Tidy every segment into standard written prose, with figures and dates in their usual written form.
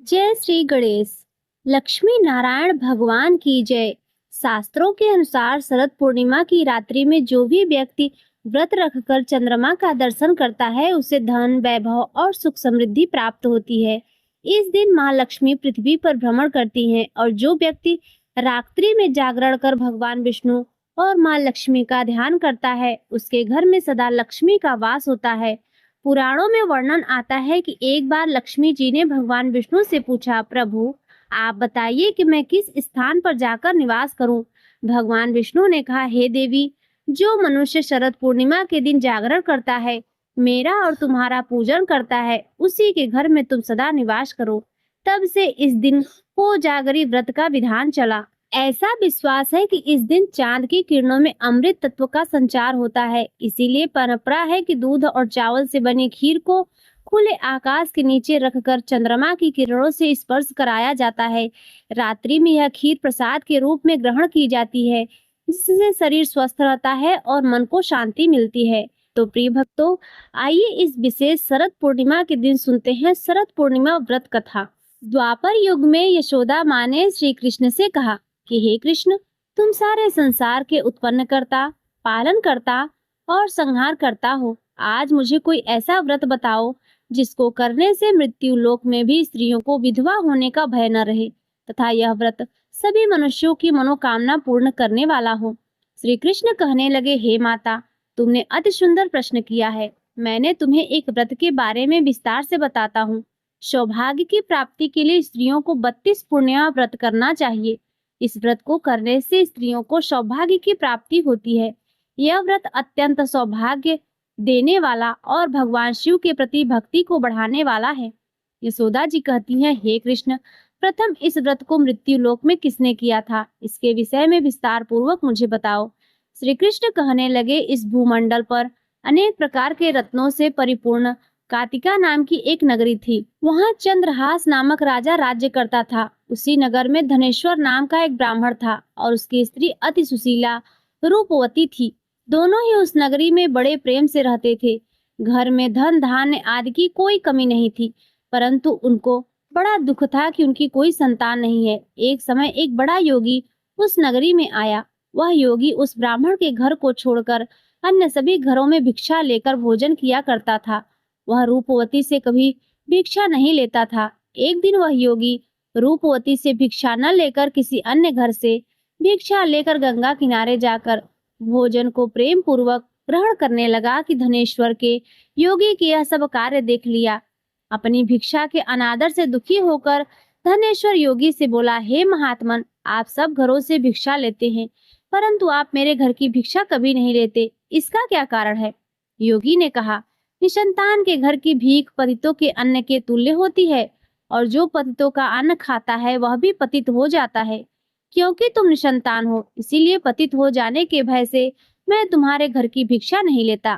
जय श्री गणेश। लक्ष्मी नारायण भगवान की जय। शास्त्रों के अनुसार शरद पूर्णिमा की रात्रि में जो भी व्यक्ति व्रत रखकर चंद्रमा का दर्शन करता है उसे धन, वैभव और सुख समृद्धि प्राप्त होती है। इस दिन माँ लक्ष्मी पृथ्वी पर भ्रमण करती हैं और जो व्यक्ति रात्रि में जागरण कर भगवान विष्णु और माँ लक्ष्मी का ध्यान करता है उसके घर में सदा लक्ष्मी का वास होता है। पुराणों में वर्णन आता है कि एक बार लक्ष्मी जी ने भगवान विष्णु से पूछा, प्रभु आप बताइए कि मैं किस स्थान पर जाकर निवास करूं। भगवान विष्णु ने कहा, हे देवी, जो मनुष्य शरद पूर्णिमा के दिन जागरण करता है, मेरा और तुम्हारा पूजन करता है, उसी के घर में तुम सदा निवास करो। तब से इस दिन कोजागरी व्रत का विधान चला। ऐसा विश्वास है कि इस दिन चांद की किरणों में अमृत तत्व का संचार होता है। इसीलिए परंपरा है कि दूध और चावल से बनी खीर को खुले आकाश के नीचे रखकर चंद्रमा की किरणों से स्पर्श कराया जाता है। रात्रि में यह खीर प्रसाद के रूप में ग्रहण की जाती है, जिससे शरीर स्वस्थ रहता है और मन को शांति मिलती है। तो प्रिय भक्तों, आइए इस विशेष शरद पूर्णिमा के दिन सुनते हैं शरद पूर्णिमा व्रत कथा। द्वापर युग में यशोदा माँ ने श्री कृष्ण से कहा कि हे कृष्ण, तुम सारे संसार के उत्पन्न करता, पालन करता और संहार करता हो। आज मुझे कोई ऐसा व्रत बताओ जिसको करने से मृत्यु लोक में भी स्त्रियों को विधवा होने का भय न रहे तथा यह व्रत सभी मनुष्यों की मनोकामना पूर्ण करने वाला हो। श्री कृष्ण कहने लगे, हे माता, तुमने अति सुंदर प्रश्न किया है। मैंने तुम्हें एक व्रत के बारे में विस्तार से बताता हूँ। सौभाग्य की प्राप्ति के लिए स्त्रियों को 32 पूर्णिमा व्रत करना चाहिए। इस व्रत को करने से स्त्रियों को सौभाग्य की प्राप्ति होती है। यह व्रत अत्यंत सौभाग्य देने वाला और भगवान शिव के प्रति भक्ति को बढ़ाने वाला है। यशोदा जी कहती हैं, हे कृष्ण, प्रथम इस व्रत को मृत्यु लोक में किसने किया था, इसके विषय में विस्तार पूर्वक मुझे बताओ। श्री कृष्ण कहने लगे, इस भूमंडल पर अनेक प्रकार के रत्नों से परिपूर्ण कातिका नाम की एक नगरी थी। वहाँ चंद्रहास नामक राजा राज्य करता था। उसी नगर में धनेश्वर नाम का एक ब्राह्मण था और उसकी स्त्री अति सुशीला रूपवती थी। दोनों ही उस नगरी में बड़े प्रेम से रहते थे। घर में धन धान्य आदि की कोई कमी नहीं थी, परंतु उनको बड़ा दुख था कि उनकी कोई संतान नहीं है। एक समय एक बड़ा योगी उस नगरी में आया। वह योगी उस ब्राह्मण के घर को छोड़कर अन्य सभी घरों में भिक्षा लेकर भोजन किया करता था। वह रूपवती से कभी भिक्षा नहीं लेता था। एक दिन वह योगी रूपवती से भिक्षा न लेकर किसी अन्य घर से भिक्षा लेकर गंगा किनारे जाकर भोजन को प्रेम पूर्वक ग्रहण करने लगा कि धनेश्वर के योगी के यह सब कार्य देख लिया। अपनी भिक्षा के अनादर से दुखी होकर धनेश्वर योगी से बोला, हे महात्मन, आप सब घरों से भिक्षा लेते हैं, परंतु आप मेरे घर की भिक्षा कभी नहीं लेते, इसका क्या कारण है? योगी ने कहा, निसंतान के घर की भीख पतितों के अन्न के तुल्य होती है और जो पतितों का अन्न खाता है वह भी पतित हो जाता है। क्योंकि तुम निसंतान हो, इसीलिए पतित हो जाने के भय से मैं तुम्हारे घर की भिक्षा नहीं लेता।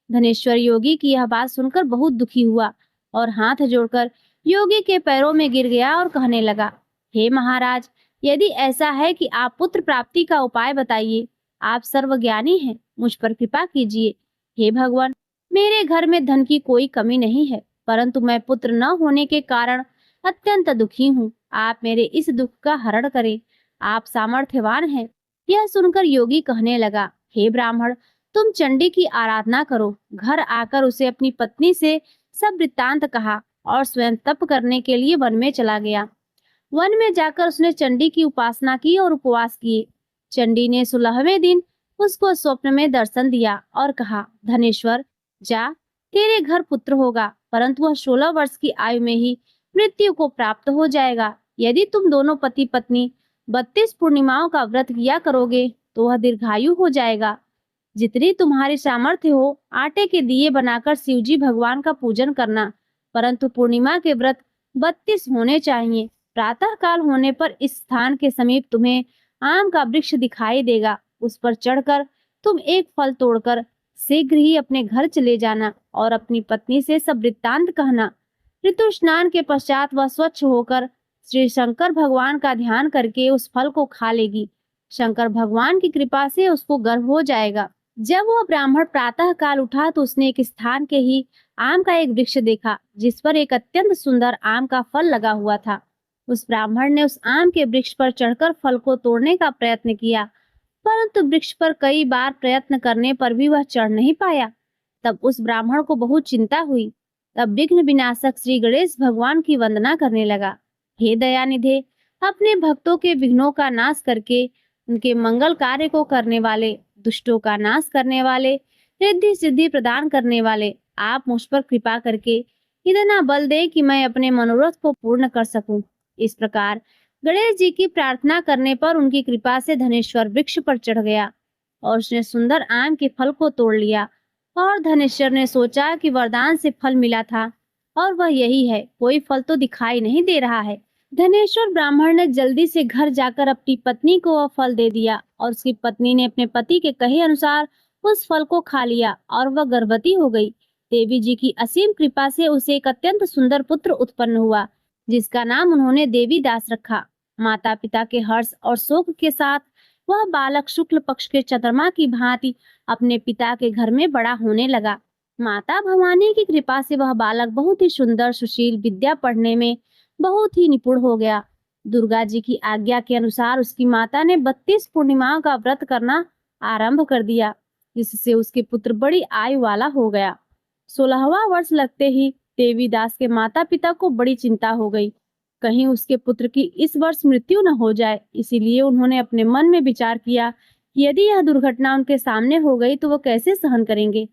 धनेश्वर योगी की यह बात सुनकर बहुत दुखी हुआ और हाथ जोड़कर योगी के पैरों में गिर गया और कहने लगा, हे महाराज, यदि ऐसा है कि आप पुत्र प्राप्ति का उपाय बताइए। आप सर्वज्ञानी हैं, मुझ पर कृपा कीजिए। हे भगवान, मेरे घर में धन की कोई कमी नहीं है, परंतु मैं पुत्र न होने के कारण अत्यंत दुखी हूँ। आप मेरे इस दुख का हरण करें। आप सामर्थ्यवान हैं। यह सुनकर योगी कहने लगा, हे ब्राह्मण, तुम चंडी की आराधना करो। घर आकर उसे अपनी पत्नी से सब वृत्तांत कहा और स्वयं तप करने के लिए वन में चला गया। वन में जाकर उसने चंडी की उपासना की और उपवास किए। चंडी ने 16वें दिन उसको स्वप्न में दर्शन दिया और कहा, धनेश्वर, जा, तेरे घर पुत्र होगा, परंतु वह 16 वर्ष की आयु में ही मृत्यु को प्राप्त हो जाएगा। यदि तुम दोनों पति पत्नी 32 पूर्णिमाओं का व्रत किया करोगे तो वह दीर्घायु हो जाएगा। जितनी तुम्हारी सामर्थ्य हो, आटे के दिए बनाकर शिवजी भगवान का पूजन करना, परंतु पूर्णिमा के व्रत 32 होने चाहिए। प्रातः काल होने पर इस स्थान के समीप तुम्हें आम का वृक्ष दिखाई देगा। उस पर चढ़कर तुम एक फल तोड़कर शीघ्र ही अपने घर चले जाना और अपनी पत्नी से सब वृत्तांत कहना। ऋतु स्नान के पश्चात वह स्वच्छ होकर श्री शंकर भगवान का ध्यान करके उस फल को खा लेगी। शंकर भगवान की कृपा से उसको गर्भ हो जाएगा। जब वह ब्राह्मण प्रातः काल उठा तो उसने एक स्थान के ही आम का एक वृक्ष देखा जिस पर एक अत्यंत सुंदर आम का फल लगा हुआ था। उस ब्राह्मण ने उस आम के वृक्ष पर चढ़कर फल को तोड़ने का प्रयत्न किया, परंतु वृक्ष पर कई बार प्रयत्न करने पर भी वह चढ़ नहीं पाया। तब उस ब्राह्मण को बहुत चिंता हुई। तब विघ्न विनाशक श्री गणेश भगवान की वंदना करने लगा। हे दयानिधे, अपने भक्तों के विघ्नों का नाश करके उनके मंगल कार्य को करने वाले, दुष्टों का नाश करने वाले, रिद्धि सिद्धि प्रदान करने वाले, आप मुझ पर कृपा करके इतना बल दे कि मैं अपने मनोरथ को पूर्ण कर सकूं। इस प्रकार गणेश जी की प्रार्थना करने पर उनकी कृपा से धनेश्वर वृक्ष पर चढ़ गया और उसने सुंदर आम के फल को तोड़ लिया। और धनेश्वर ने सोचा कि वरदान से फल मिला था और वह यही है, कोई फल तो दिखाई नहीं दे रहा है। धनेश्वर ब्राह्मण ने जल्दी से घर जाकर अपनी पत्नी को वह फल दे दिया और उसकी पत्नी ने अपने पति के कहे अनुसार उस फल को खा लिया और वह गर्भवती हो गई। देवी जी की असीम कृपा से उसे एक अत्यंत सुंदर पुत्र उत्पन्न हुआ जिसका नाम उन्होंने देवी दास रखा। माता पिता के हर्ष और शोक के साथ वह बालक शुक्ल पक्ष के चंद्रमा की भांति अपने पिता के घर में बड़ा होने लगा। माता भवानी की कृपा से वह बालक बहुत ही सुंदर, सुशील, विद्या पढ़ने में बहुत ही निपुण हो गया। दुर्गा जी की आज्ञा के अनुसार उसकी माता ने 32 पूर्णिमाओं का व्रत करना आरंभ कर दिया, जिससे उसके पुत्र बड़ी आयु वाला हो गया। 16वां वर्ष लगते ही देवीदास के माता पिता को बड़ी चिंता हो गई, कहीं उसके पुत्र की इस वर्ष मृत्यु न हो जाए। इसीलिए उन्होंने अपने मन में विचार किया कि यदि यह दुर्घटना उनके सामने हो गई तो वो कैसे सहन करेंगे।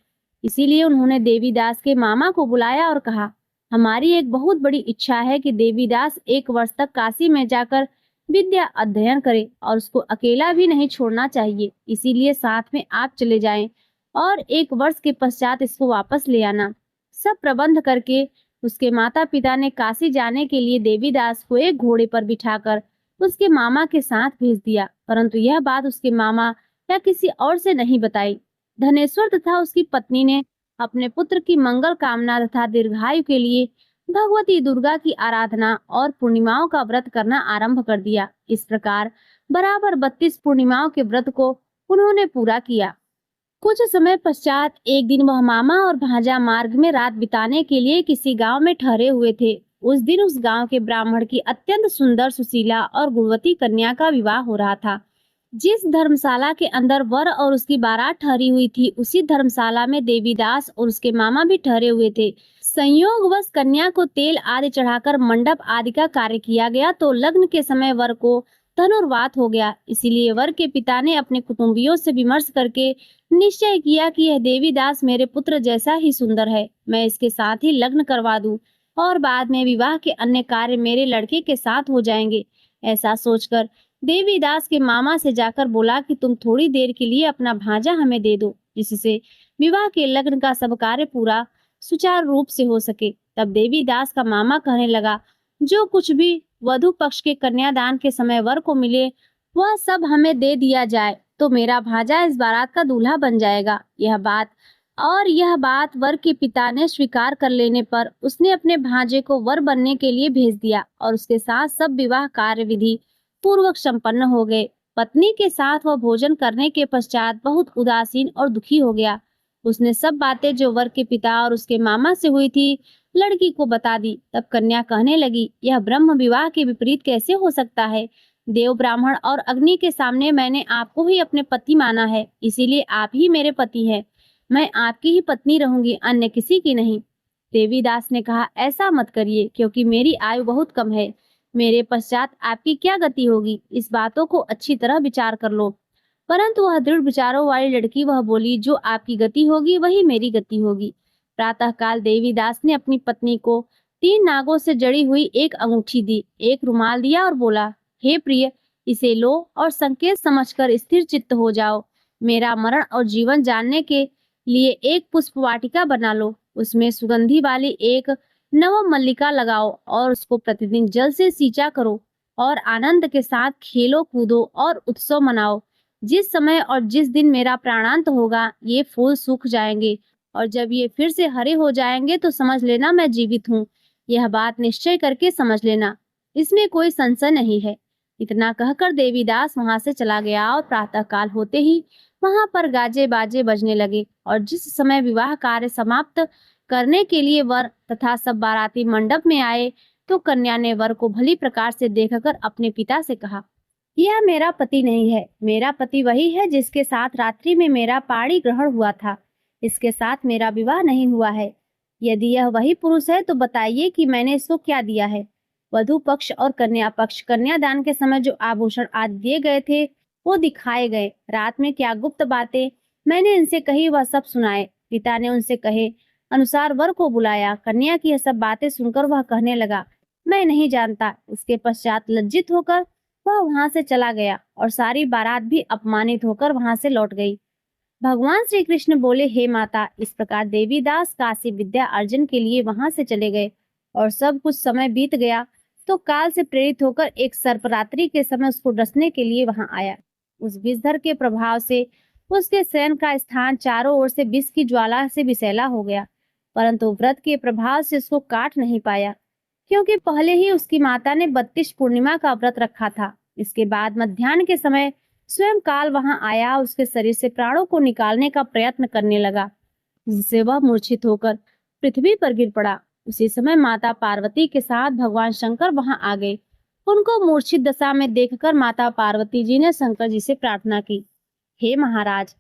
इसीलिए उन्होंने देवीदास के मामा को बुलाया और कहा, हमारी एक बहुत बड़ी इच्छा है कि देवीदास 1 वर्ष तक काशी में जाकर विद्या अध्ययन करे और उसको अकेला भी नहीं छोड़ना चाहिए। इसीलिए साथ में आप चले जाएं और 1 वर्ष के पश्चात इसको वापस ले आना। सब प्रबंध करके उसके माता पिता ने काशी जाने के लिए देवीदास को एक घोड़े पर बिठाकर उसके मामा के साथ भेज दिया, परंतु यह बात उसके मामा या किसी और से नहीं बताई। धनेश्वर तथा उसकी पत्नी ने अपने पुत्र की मंगल कामना तथा दीर्घायु के लिए भगवती दुर्गा की आराधना और पूर्णिमाओं का व्रत करना आरंभ कर दिया। इस प्रकार बराबर 32 पूर्णिमाओं के व्रत को उन्होंने पूरा किया। कुछ समय पश्चात एक दिन वह मामा और भांजा मार्ग में रात बिताने के लिए किसी गांव में ठहरे हुए थे। उस दिन उस गांव के ब्राह्मण की अत्यंत सुंदर, सुशीला और गुणवती कन्या का विवाह हो रहा था। जिस धर्मशाला के अंदर वर और उसकी बारात ठहरी हुई थी, उसी धर्मशाला में देवीदास और उसके मामा भी ठहरे हुए थे। संयोगवश कन्या को तेल आदि चढ़ाकर मंडप आदि का कार्य किया गया तो लग्न के समय वर को धनुर्वात हो गया। इसीलिए वर के पिता ने अपने कुटुंबियों से विमर्श करके निश्चय किया कि यह देवीदास मेरे पुत्र जैसा ही सुंदर है, मैं इसके साथ ही लग्न करवा दूं और बाद में विवाह के अन्य कार्य मेरे लड़के के साथ हो जाएंगे। ऐसा सोचकर देवीदास के मामा से जाकर बोला कि तुम थोड़ी देर के लिए अपना भांजा हमें दे दो, जिससे विवाह के लग्न का सब कार्य पूरा सुचारू रूप से हो सके। तब देवीदास का मामा कहने लगा, जो कुछ भी वधु पक्ष के कन्यादान के समय वर को मिले वह सब हमें दे दिया जाए तो मेरा भांजा इस बारात का दूल्हा बन जाएगा। यह बात वर के पिता ने स्वीकार कर लेने पर उसने अपने भांजे को वर बनने के लिए भेज दिया और उसके साथ सब विवाह कार्य विधि पूर्वक संपन्न हो गए। पत्नी के साथ वह भोजन करने के पश्चात बहुत उदासीन और दुखी हो गया। उसने सब बातें जो वर के पिता और उसके मामा से हुई थी लड़की को बता दी। तब कन्या कहने लगी, यह ब्रह्म विवाह के विपरीत कैसे हो सकता है। देव, ब्राह्मण और अग्नि के सामने मैंने आपको ही अपने पति माना है, इसीलिए आप ही मेरे पति हैं। मैं आपकी ही पत्नी रहूंगी, अन्य किसी की नहीं। देवीदास ने कहा, ऐसा मत करिए, क्योंकि मेरी आयु बहुत कम है। मेरे पश्चात आपकी क्या गति होगी, इस बातों को अच्छी तरह विचार कर लो। परंतु वह दृढ़ विचारों वाली लड़की वह बोली, जो आपकी गति होगी वही मेरी गति होगी। प्रातःकाल देवीदास ने अपनी पत्नी को 3 नागों से जड़ी हुई एक अंगूठी दी, एक रुमाल दिया और बोला, हे प्रिय, इसे लो और संकेत समझकर स्थिर चित्त हो जाओ। मेरा मरण और जीवन जानने के लिए एक पुष्प वाटिका बना लो, उसमें सुगंधी वाली एक नव मल्लिका लगाओ और उसको प्रतिदिन जल से सींचा करो और आनंद के साथ खेलो, कूदो और उत्सव मनाओ। जिस समय और जिस दिन मेरा प्राणांत होगा ये फूल सूख जाएंगे और जब ये फिर से हरे हो जाएंगे तो समझ लेना मैं जीवित हूँ। यह बात निश्चय करके समझ लेना, इसमें कोई संशय नहीं है। इतना कहकर देवीदास वहां से चला गया और प्रातःकाल होते ही वहां पर गाजे बाजे बजने लगे और जिस समय विवाह कार्य समाप्त करने के लिए वर तथा सब बाराती मंडप में आए तो कन्या ने वर को भली प्रकार से देखकर अपने पिता से कहा, यह मेरा पति नहीं है, मेरा पति वही है जिसके साथ रात्रि में मेरा पाणी ग्रहण हुआ था। इसके साथ मेरा विवाह नहीं हुआ है। यदि यह वही पुरुष है तो बताइए कि मैंने इसको क्या दिया है। वधु पक्ष और कन्या पक्ष कन्यादान के समय जो आभूषण आदि दिए गए थे वो दिखाए गए। रात में क्या गुप्त बातें मैंने इनसे कही वह सब सुनाए। पिता ने उनसे कहे अनुसार वर को बुलाया। कन्या की यह सब बातें सुनकर वह कहने लगा, मैं नहीं जानता। इसके पश्चात लज्जित होकर वह वहां से चला गया और सारी बारात भी अपमानित होकर वहां से लौट गई। भगवान श्री कृष्ण बोले, हे माता, इस प्रकार देवीदास काशी विद्या अर्जन के लिए वहां से चले गए और सब कुछ समय बीत गया तो काल से प्रेरित होकर एक सर्परात्रि के समय उसको डसने के लिए वहां आया। उस विषधर के प्रभाव से उसके शयन का स्थान चारों ओर से विष की ज्वाला से विषैला हो गया, परंतु व्रत के प्रभाव से उसको काट नहीं पाया, क्योंकि पहले ही उसकी माता ने 32 पूर्णिमा का व्रत रखा था। इसके बाद मध्याह्न के समय स्वयं काल वहां आया, उसके शरीर से प्राणों को निकालने का प्रयत्न करने लगा, जिससे वह मूर्छित होकर पृथ्वी पर गिर पड़ा। उसी समय माता पार्वती के साथ भगवान शंकर वहां आ गए। उनको मूर्छित दशा में देखकर माता पार्वती जी ने शंकर जी से प्रार्थना की, हे महाराज,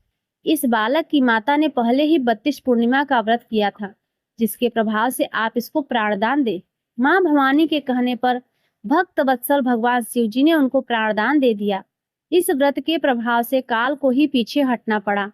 इस बालक की माता ने पहले ही 32 पूर्णिमा का व्रत किया था, जिसके प्रभाव से आप इसको प्राणदान दे। मां भवानी के कहने पर भक्त वत्सल भगवान शिव जी ने उनको प्राणदान दे दिया। इस व्रत के प्रभाव से काल को ही पीछे हटना पड़ा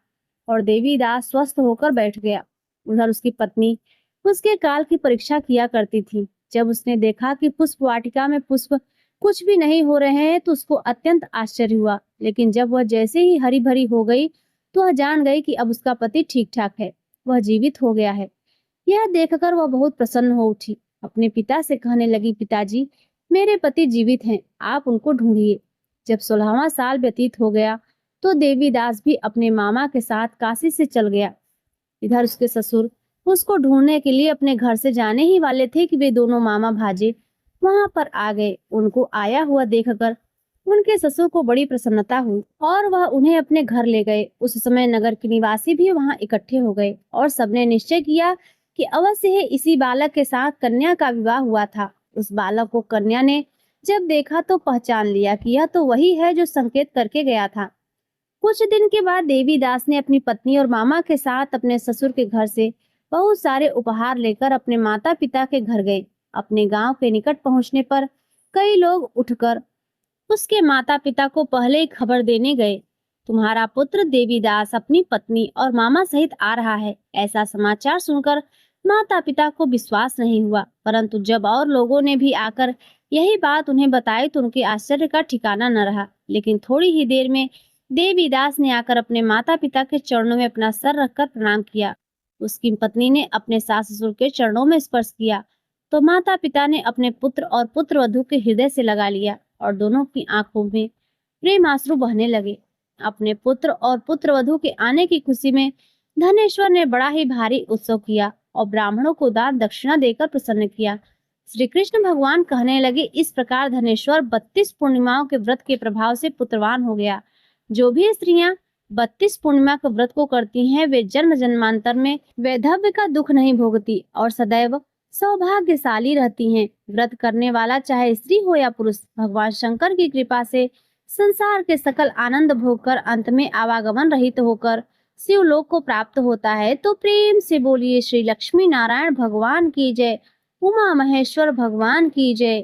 और देवीदास स्वस्थ होकर बैठ गया। उधर उसकी पत्नी उसके काल की परीक्षा किया करती थी। जब उसने देखा कि पुष्प वाटिका में पुष्प कुछ भी नहीं हो रहे हैं तो उसको अत्यंत आश्चर्य हुआ, लेकिन जब वह जैसे ही हरी भरी हो गई तो वह जान गई कि अब उसका पति ठीक ठाक है, वह जीवित हो गया है। यह देखकर वह बहुत प्रसन्न हो उठी। अपने पिता से कहने लगी, पिताजी, मेरे पति जीवित हैं, आप उनको ढूंढिए। जब 16वां साल व्यतीत हो गया तो देवीदास भी अपने मामा के साथ काशी से चल गया। इधर उसके ससुर उसको ढूंढने के लिए अपने घर से जाने ही वाले थे कि वे दोनों मामा भाजे वहां पर आ गए। उनको आया हुआ देखकर उनके ससुर को बड़ी प्रसन्नता हुई और वह उन्हें अपने घर ले गए। उस समय नगर के निवासी भी वहां इकट्ठे हो गए और सबने निश्चय किया कि अवश्य ही इसी बालक के साथ कन्या का विवाह हुआ था। उस बालक को कन्या ने जब देखा तो पहचान लिया कि यह तो वही है जो संकेत करके गया था। कुछ दिन के बाद देवीदास ने अपनी पत्नी और मामा के साथ अपने ससुर के घर से बहुत सारे उपहार लेकर अपने माता पिता के घर गए। अपने गांव के निकट पहुंचने पर कई लोग उठकर उसके माता पिता को पहले ही खबर देने गए, तुम्हारा पुत्र देवीदास अपनी पत्नी और मामा सहित आ रहा है। ऐसा समाचार सुनकर माता पिता को विश्वास नहीं हुआ, परंतु जब और लोगों ने भी आकर यही बात उन्हें बताई तो उनके आश्चर्य का ठिकाना न रहा। लेकिन थोड़ी ही देर में देवीदास ने आकर अपने माता पिता के चरणों में अपना सर रखकर प्रणाम किया। उसकी पत्नी ने अपने सास ससुर के चरणों में स्पर्श किया तो माता पिता ने अपने पुत्र और पुत्र वधू के हृदय से लगा लिया और दोनों की आंखों में प्रेम आंसू बहने लगे। अपने पुत्र और पुत्र वधू के आने की खुशी में धनेश्वर ने बड़ा ही भारी उत्सव किया और ब्राह्मणों को दान दक्षिणा देकर प्रसन्न किया। श्री कृष्ण भगवान कहने लगे, इस प्रकार धनेश्वर 32 पूर्णिमाओं के व्रत के प्रभाव से पुत्रवान हो गया। जो भी स्त्रियां 32 पूर्णिमा के व्रत को करती हैं वे जन्म जन्मांतर में वैधव्य का दुख नहीं भोगती और सदैव सौभाग्यशाली रहती हैं। व्रत करने वाला चाहे स्त्री हो या पुरुष भगवान शंकर की कृपा से संसार के सकल आनंद भोगकर अंत में आवागमन रहित होकर शिवलोक को प्राप्त होता है। तो प्रेम से बोलिए श्री लक्ष्मी नारायण भगवान की जय, उमा महेश्वर भगवान की जय।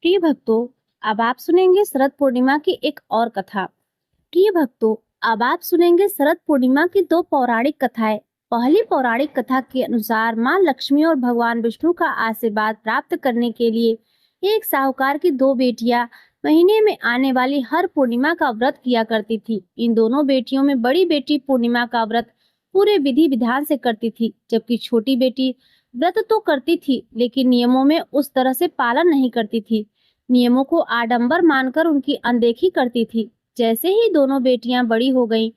प्रिय भक्तों, अब आप सुनेंगे शरद पूर्णिमा की एक और कथा। प्रिय भक्तों, अब आप सुनेंगे शरद पूर्णिमा की दो पौराणिक कथाएं। पहली पौराणिक कथा के अनुसार मां लक्ष्मी और भगवान विष्णु का आशीर्वाद प्राप्त करने के लिए एक साहूकार की दो बेटियां महीने में आने वाली हर पूर्णिमा का व्रत किया करती थी। इन दोनों बेटियों में बड़ी बेटी पूर्णिमा का व्रत पूरे विधि विधान से करती थी, जबकि छोटी बेटी व्रत तो करती थी लेकिन नियमों में उस तरह से पालन नहीं करती थी। नियमों को आडंबर मानकर उनकी अनदेखी करती थी। जैसे ही दोनों बेटियां बड़ी हो गईं,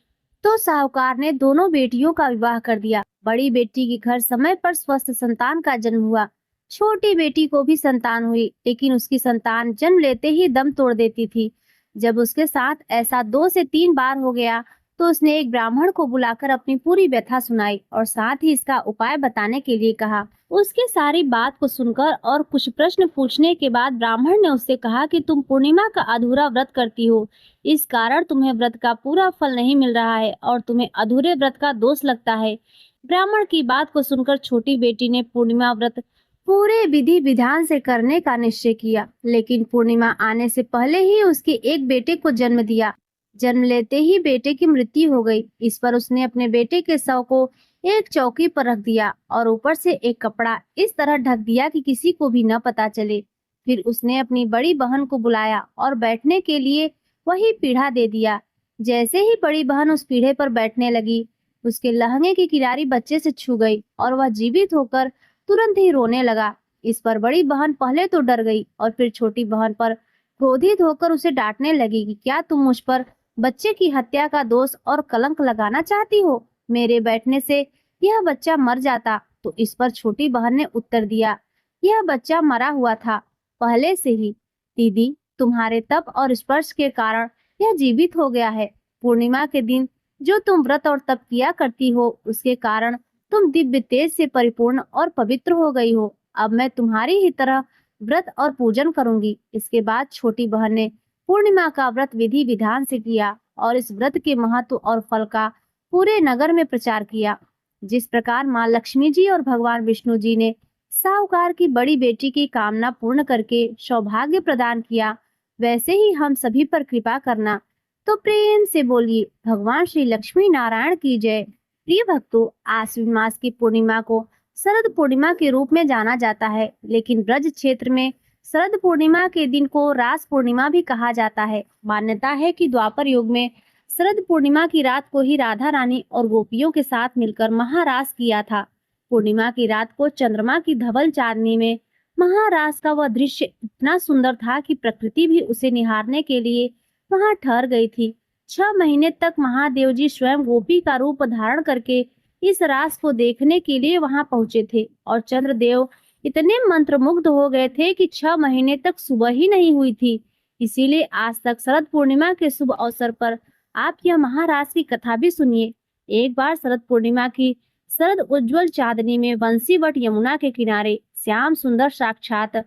तो साहूकार ने दोनों बेटियों का विवाह कर दिया। बड़ी बेटी के घर समय पर स्वस्थ संतान का जन्म हुआ। छोटी बेटी को भी संतान हुई, लेकिन उसकी संतान जन्म लेते ही दम तोड़ देती थी। जब उसके साथ ऐसा 2 से 3 बार हो गया तो उसने एक ब्राह्मण को बुलाकर अपनी पूरी व्यथा सुनाई और साथ ही इसका उपाय बताने के लिए कहा। उसकी सारी बात को सुनकर और कुछ प्रश्न पूछने के बाद ब्राह्मण ने उससे कहा कि तुम पूर्णिमा का अधूरा व्रत करती हो, इस कारण तुम्हें व्रत का पूरा फल नहीं मिल रहा है और तुम्हें अधूरे व्रत का दोष लगता है। ब्राह्मण की बात को सुनकर छोटी बेटी ने पूर्णिमा व्रत पूरे विधि विधान से करने का निश्चय किया, लेकिन पूर्णिमा आने से पहले ही उसके एक बेटे को जन्म दिया। जन्म लेते ही बेटे की मृत्यु हो गई। इस पर उसने अपने बेटे के शव को एक चौकी पर रख दिया और ऊपर से एक कपड़ा इस तरह ढक दिया कि किसी को भी न पता चले। फिर उसने अपनी बड़ी बहन को बुलाया और बैठने के लिए वही पीढ़ा दे दिया। जैसे ही बड़ी बहन उस पीढ़े पर बैठने लगी, उसके लहंगे की किनारी बच्चे से छू गई और वह जीवित होकर तुरंत ही रोने लगा। इस पर बड़ी बहन पहले तो डर गई और फिर छोटी बहन पर क्रोधित होकर उसे डांटने लगी कि क्या तुम मुझ पर बच्चे की हत्या का दोष और कलंक लगाना चाहती हो? मेरे बैठने से यह बच्चा मर जाता। तो इस पर छोटी बहन ने उत्तर दिया, यह बच्चा मरा हुआ था पहले से ही। दीदी, तुम्हारे तप और स्पर्श के कारण यह जीवित हो गया है। पूर्णिमा के दिन जो तुम व्रत और तप किया करती हो, उसके कारण तुम दिव्य तेज से परिपूर्ण और पवित्र हो गई हो। अब मैं तुम्हारी ही तरह व्रत और पूजन करूंगी। इसके बाद छोटी बहन ने पूर्णिमा का व्रत विधि विधान से किया और इस व्रत के महत्व और फल का पूरे नगर में प्रचार किया। जिस प्रकार माँ लक्ष्मी जी और भगवान विष्णु जी ने साहूकार की बड़ी बेटी की कामना पूर्ण करके सौभाग्य प्रदान किया, वैसे ही हम सभी पर कृपा करना। तो प्रेम से बोलिए भगवान श्री लक्ष्मी नारायण की जय। प्रिय भक्तों, आश्विन मास की पूर्णिमा को शरद पूर्णिमा के रूप में जाना जाता है, लेकिन ब्रज क्षेत्र में शरद पूर्णिमा के दिन को रास पूर्णिमा भी कहा जाता है। मान्यता है कि द्वापर युग में शरद पूर्णिमा की रात को ही राधा रानी और गोपियों के साथ मिलकर महारास किया था। पूर्णिमा की रात को चंद्रमा की धवल चांदनी में महारास का वह दृश्य इतना सुंदर था कि प्रकृति भी उसे निहारने के लिए वहां ठहर गई थी। 6 महीने तक महादेव जी स्वयं गोपी का रूप धारण करके इस रास को देखने के लिए वहां पहुंचे थे और चंद्रदेव इतने मंत्रमुग्ध हो गए थे कि 6 महीने तक सुबह ही नहीं हुई थी। इसीलिए आज तक शरद पूर्णिमा के शुभ अवसर पर आप यह महारास की कथा भी सुनिए। एक बार शरद पूर्णिमा की शरद उज्जवल चांदनी में बंसीवट यमुना के किनारे श्याम सुंदर साक्षात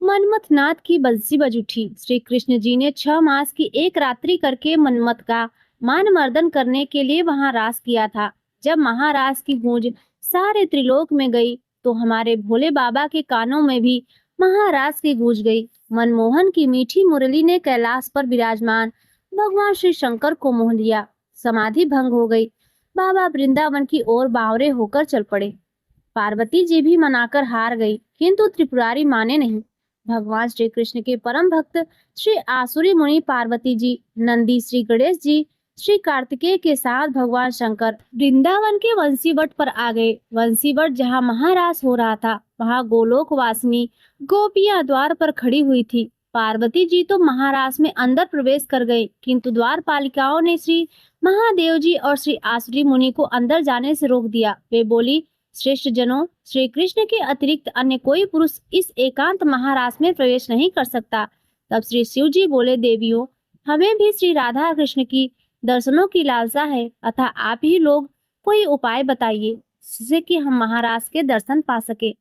मनमथनाथ की बंसी बज उठी। श्री कृष्ण जी ने 6 मास की एक रात्रि करके मनमथ का मान मर्दन करने के लिए वहां रास किया था। जब महारास की गूंज सारे त्रिलोक में गई, तो हमारे भोले बाबा के कानों में भी महारास की गूंज गई। मनमोहन की मीठी मुरली ने कैलाश पर विराजमान भगवान श्री शंकर को मोह लिया। समाधि भंग हो गई। बाबा वृंदावन की ओर बावरे होकर चल पड़े। पार्वती जी भी मनाकर हार गई, किंतु त्रिपुरारी माने नहीं। भगवान श्री कृष्ण के परम भक्त श्री आसुरी मुनि पार्वती जी, नंदी श्री गणेश जी, श्री कार्तिकेय के साथ भगवान शंकर वृंदावन के वंशीवट पर आ गए। वंशीवट जहाँ महारास हो रहा था, वहाँ गोलोक वासिनी गोपियां द्वार पर खड़ी हुई थी। पार्वती जी तो महारास में अंदर प्रवेश कर गए, किंतु द्वारपालिकाओं ने श्री महादेव जी और श्री आसुरी मुनि को अंदर जाने से रोक दिया। वे बोली, श्रेष्ठ जनों, श्री कृष्ण के अतिरिक्त अन्य कोई पुरुष इस एकांत महारास में प्रवेश नहीं कर सकता। तब श्री शिव जी बोले, देवियों, हमें भी श्री राधा कृष्ण की दर्शनों की लालसा है, अतः आप ही लोग कोई उपाय बताइए जिससे कि हम महाराज के दर्शन पा सके।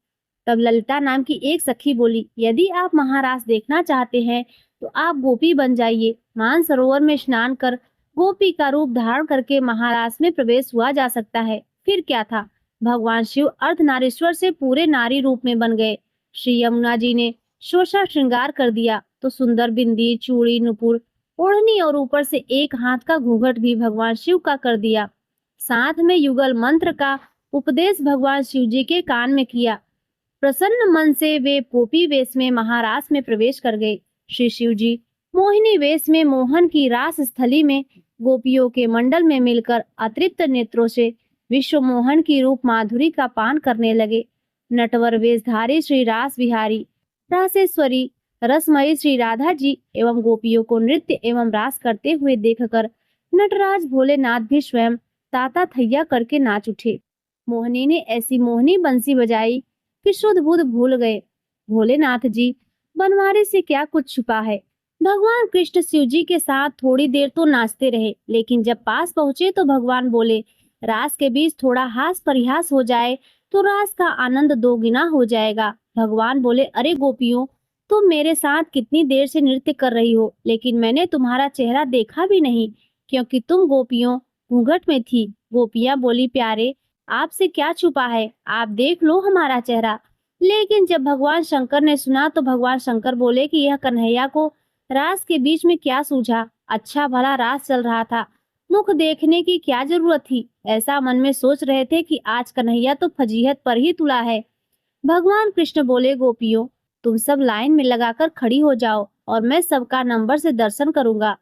तब ललिता नाम की एक सखी बोली, यदि आप महाराज देखना चाहते हैं तो आप गोपी बन जाइए। मानसरोवर में स्नान कर गोपी का रूप धारण करके महाराज में प्रवेश हुआ जा सकता है। फिर क्या था, भगवान शिव अर्धनारीश्वर से पूरे नारी रूप में बन गए। श्री यमुना जी ने शोषा श्रृंगार कर दिया तो सुंदर बिंदी, चूड़ी, नुपुर, ओढ़नी और ऊपर से एक हाथ का घूंघट भी भगवान शिव का कर दिया। साथ में युगल मंत्र का उपदेश भगवान शिव जी के कान में किया। प्रसन्न मन से वे गोपी वेश में महारास में प्रवेश कर गए। श्री शिव जी मोहिनी वेश में मोहन की रास स्थली में गोपियों के मंडल में मिलकर अतृप्त नेत्रों से विश्व मोहन की रूप माधुरी का पान करने लगे। नटवर वेशधारी श्री रास विहारी रासेश्वरी रसमयी श्री राधा जी एवं गोपियों को नृत्य एवं रास करते हुए देखकर नटराज भोलेनाथ भी स्वयं ताता थैया करके नाच उठे। मोहनी ने ऐसी मोहनी बंसी बजाई कि शुद्ध बुद्ध भूल गए। भोलेनाथ जी, बनवारी से क्या कुछ छुपा है, भगवान कृष्ण शिव जी के साथ थोड़ी देर तो नाचते रहे, लेकिन जब पास पहुंचे तो भगवान बोले, रास के बीच थोड़ा हास परिहास हो जाए तो रास का आनंद दोगुना हो जाएगा। भगवान बोले, अरे गोपियों, तुम मेरे साथ कितनी देर से नृत्य कर रही हो, लेकिन मैंने तुम्हारा चेहरा देखा भी नहीं, क्योंकि तुम गोपियों घूंघट में थी। गोपियां बोली, प्यारे, आपसे क्या छुपा है, आप देख लो हमारा चेहरा। लेकिन जब भगवान शंकर ने सुना तो भगवान शंकर बोले कि यह कन्हैया को रास के बीच में क्या सूझा, अच्छा भला रास चल रहा था, मुख देखने की क्या जरूरत थी। ऐसा मन में सोच रहे थे कि आज कन्हैया तो फजीहत पर ही तुला है। भगवान कृष्ण बोले, गोपियों, तुम सब लाइन में लगाकर खड़ी हो जाओ और मैं सबका नंबर से दर्शन करूंगा।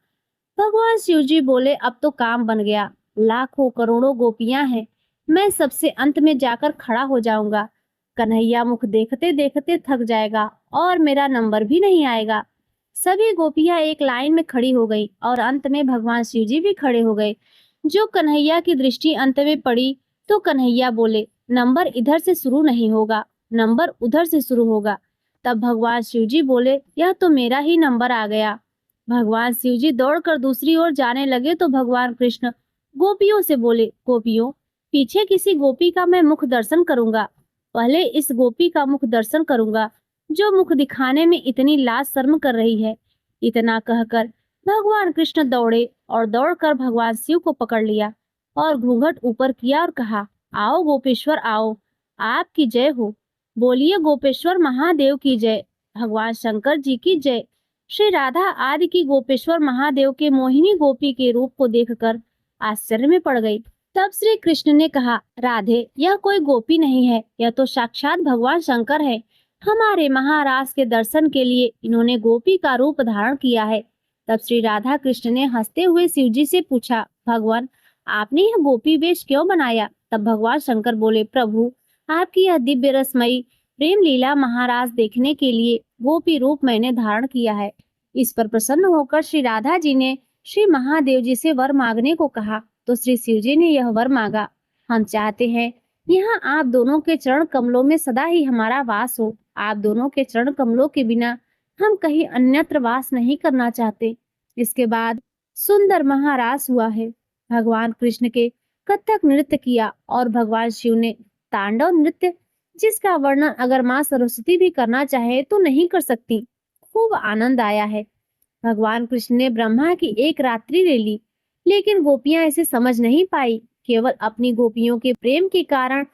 भगवान शिव जी बोले, अब तो काम बन गया, लाखों करोड़ों गोपियां हैं, मैं सबसे अंत में जाकर खड़ा हो जाऊंगा। कन्हैया मुख देखते देखते थक जाएगा और मेरा नंबर भी नहीं आएगा। सभी गोपियां एक लाइन में खड़ी हो गई और अंत में भगवान शिव जी भी खड़े हो गए। जो कन्हैया की दृष्टि अंत में पड़ी तो कन्हैया बोले, नंबर इधर से शुरू नहीं होगा, नंबर उधर से शुरू होगा। तब भगवान शिव जी बोले, यह तो मेरा ही नंबर आ गया। भगवान शिव जी दौड़कर दूसरी ओर जाने लगे तो भगवान कृष्ण गोपियों से बोले, गोपियों, पीछे किसी गोपी का मैं मुख दर्शन करूंगा, पहले इस गोपी का मुख दर्शन करूंगा जो मुख दिखाने में इतनी लाज शर्म कर रही है। इतना कहकर भगवान कृष्ण दौड़े और दौड़कर भगवान शिव को पकड़ लिया और घूंघट ऊपर किया और कहा, आओ गोपेश्वर आओ, आपकी जय हो। बोलिए गोपेश्वर महादेव की जय, भगवान शंकर जी की जय। श्री राधा आदि की गोपेश्वर महादेव के मोहिनी गोपी के रूप को देखकर आश्चर्य में पड़ गई। तब श्री कृष्ण ने कहा, राधे, यह कोई गोपी नहीं है, यह तो साक्षात भगवान शंकर है। हमारे महाराज के दर्शन के लिए इन्होंने गोपी का रूप धारण किया है। तब श्री राधा कृष्ण ने हंसते हुए शिव जी से पूछा, भगवान, आपने यह गोपी वेश क्यों बनाया? तब भगवान शंकर बोले, प्रभु, आपकी यह दिव्य रसमयी प्रेम लीला महाराज देखने के लिए गोपी रूप मैंने धारण किया है। इस पर प्रसन्न होकर श्री राधा जी ने श्री महादेव जी से वर मांगने को कहा तो श्री शिव जी ने यह वर मांगा, हम चाहते हैं यहाँ आप दोनों के चरण कमलों में सदा ही हमारा वास हो। आप दोनों के चरण कमलों के बिना हम कहीं अन्यत्र वास नहीं करना चाहते। इसके बाद सुंदर महारास हुआ है। भगवान कृष्ण के कथक नृत्य किया और भगवान शिव ने तांडव नृत्य, जिसका वर्णन अगर माँ सरस्वती भी करना चाहे तो नहीं कर सकती। खूब आनंद आया है। भगवान कृष्ण ने ब्रह्मा की एक रात्रि ले ली, लेकिन गोपियां इसे समझ नहीं पाई। केवल अपनी गोपियों के प्रेम के कारण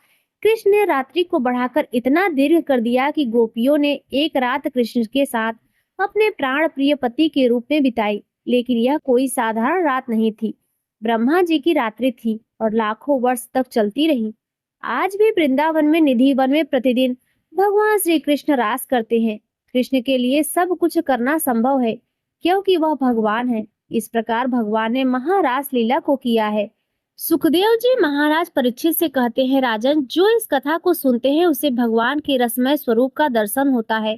कृष्ण ने रात्रि को बढ़ाकर इतना दीर्घ कर दिया कि गोपियों ने एक रात कृष्ण के साथ अपने प्राण प्रिय पति के रूप में बिताई। लेकिन यह कोई साधारण रात नहीं थी, ब्रह्मा जी की रात्रि थी और लाखों वर्ष तक चलती रही। आज भी वृंदावन में निधि वन में प्रतिदिन भगवान श्री कृष्ण रास करते हैं। कृष्ण के लिए सब कुछ करना संभव है, क्योंकि वह भगवान है। इस प्रकार भगवान ने महारास लीला को किया है। सुखदेव जी महाराज परीक्षित से कहते हैं, राजन, जो इस कथा को सुनते हैं उसे भगवान के रसमय स्वरूप का दर्शन होता है।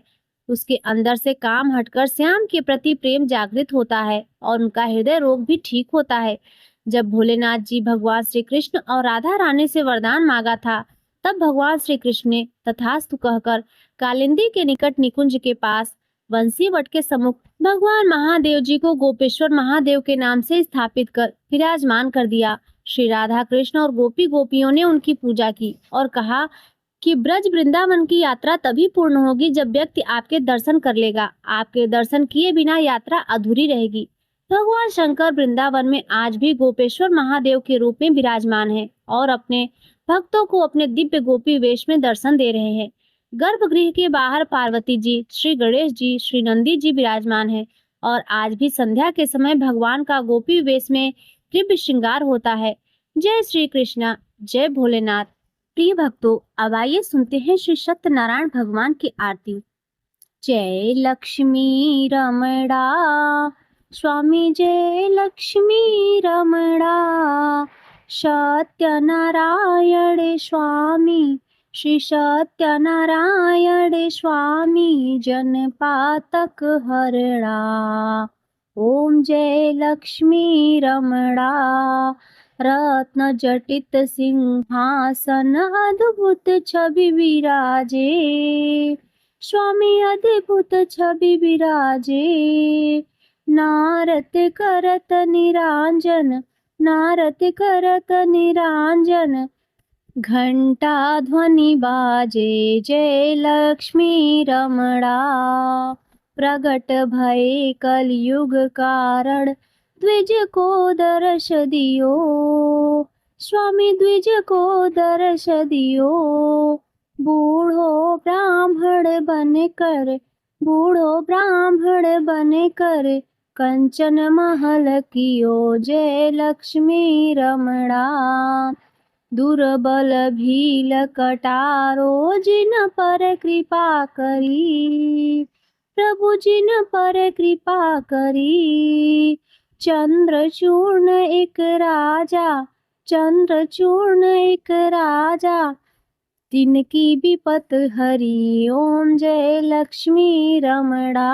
उसके अंदर से काम हटकर श्याम के प्रति प्रेम जागृत होता है और उनका हृदय रोग भी ठीक होता है। जब भोलेनाथ जी भगवान श्री कृष्ण और राधा रानी से वरदान मांगा था, तब भगवान श्री कृष्ण ने तथास्तु कहकर कालिंदी के निकट निकुंज के पास बंसी वट के सम्मुख भगवान महादेव जी को गोपेश्वर महादेव के नाम से स्थापित कर विराजमान कर दिया। श्री राधा कृष्ण और गोपी गोपियों ने उनकी पूजा की और कहा कि ब्रज वृंदावन की यात्रा तभी पूर्ण होगी जब व्यक्ति आपके दर्शन कर लेगा। आपके दर्शन किए बिना यात्रा अधूरी रहेगी। भगवान शंकर वृंदावन में आज भी गोपेश्वर महादेव के रूप में विराजमान है और अपने भक्तों को अपने दिव्य गोपी वेश में दर्शन दे रहे हैं। गर्भगृह के बाहर पार्वती जी, श्री गणेश जी, श्री नंदी जी विराजमान है और आज भी संध्या के समय भगवान का गोपी वेश में दिव्य श्रृंगार होता है। जय श्री कृष्णा, जय भोलेनाथ। प्रिय भक्तों, अब आइए सुनते हैं श्री सत्यनारायण भगवान की आरती। जय लक्ष्मी रमणा स्वामी, जय लक्ष्मी रमणा, सत्यनारायण स्वामी, श्री सत्यनारायण स्वामी, जनपातक हरणा। ओम जय लक्ष्मी रमणा, रत्न जटित सिंहासन अद्भुत छवि विराजे, स्वामी अद्भुत छवि विराजे। नारत करत निरांजन, नारत करत निरांजन, घंटा ध्वनि बाजे जय लक्ष्मी रमणा। प्रगट भये कलयुग कारण, द्विज को दर्श दियो, स्वामी द्विज को दर्श दियो। बूढ़ो ब्राह्मण बनकर, बूढ़ो ब्राह्मण बनकर, कंचन महल कियो जय लक्ष्मी रमणा। दुर्बल भील कटारो जिन पर कृपा करी, प्रभु जिन पर कृपा करी। चंद्रचूर्ण एक राजा, चंद्रचूर्ण एक राजा, तिनकी विपत हरि ओम जय लक्ष्मी रमणा।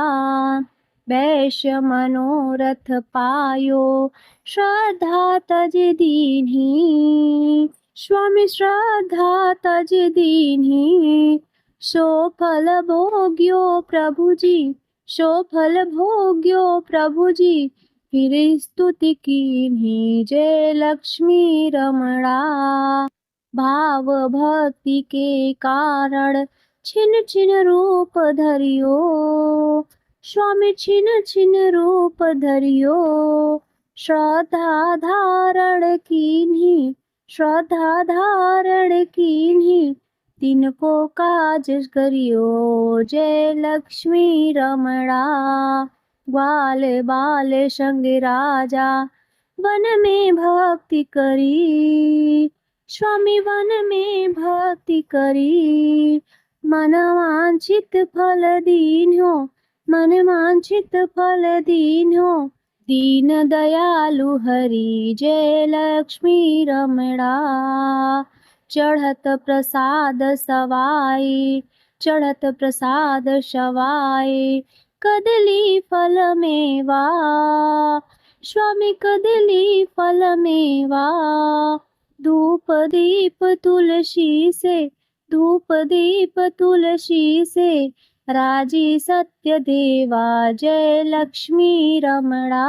वैश्य मनोरथ पायो, श्रद्धा तज दीन्ही, स्वामी श्रद्धा तज दीन्ही। सो फल भोग्यो प्रभु जी, सो फल भोग्यो प्रभु जी, फिर स्तुति कीन्ही जय लक्ष्मी रमणा। भाव भक्ति के कारण छिन छिन रूप धरियो, स्वामी छिन छिन रूप धरियो। श्रद्धा धारण कीन्ही, श्रद्धा धारण कीन्ही, तिनको काज करियो जय लक्ष्मी रमणा। ग्वाल बाल संग राजा, वन में भक्ति करी, स्वामी वन में भक्ति करी। मन वांछित फल दीन्हो, मन वांछित फल दीन्हो, दीन दयालु हरि जय लक्ष्मी रमणा। चढ़त प्रसाद सवाई, चढ़त प्रसाद सवाई, कदली फल मेवा, स्वामी कदली फल मेवा। धूप दीप तुलसी से, धूप दीप तुलसी से, राजी सत्य देवा जय लक्ष्मी रमणा।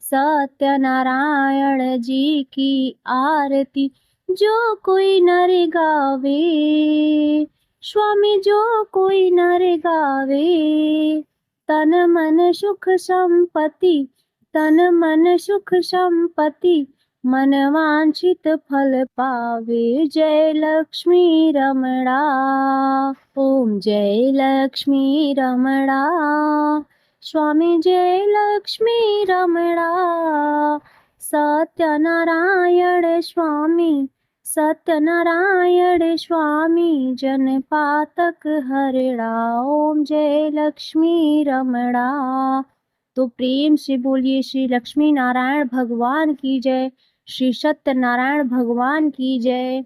सत्यनारायण जी की आरती जो कोई नर गावे, स्वामी जो कोई नर गावे। तन मन सुख संपत्ति, तन मन सुख संपत्ति, मन वांछित फल पावे जय लक्ष्मी रमणा। ओम जय लक्ष्मी रमणा, स्वामी जय लक्ष्मी रमणा। सत्यनारायण स्वामी, सत्यनारायण स्वामी, जन पातक हरणा। ओम जय लक्ष्मी रमणा। तो प्रेम से बोलिए श्री लक्ष्मी नारायण भगवान की जय, श्री सत्यनारायण भगवान की जय।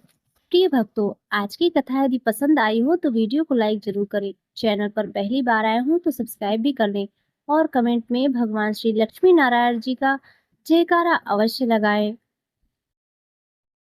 प्रिय भक्तों, आज की कथा यदि पसंद आई हो तो वीडियो को लाइक जरूर करें। चैनल पर पहली बार आए हो तो सब्सक्राइब भी कर लें और कमेंट में भगवान श्री लक्ष्मी नारायण जी का जयकारा अवश्य लगाएं।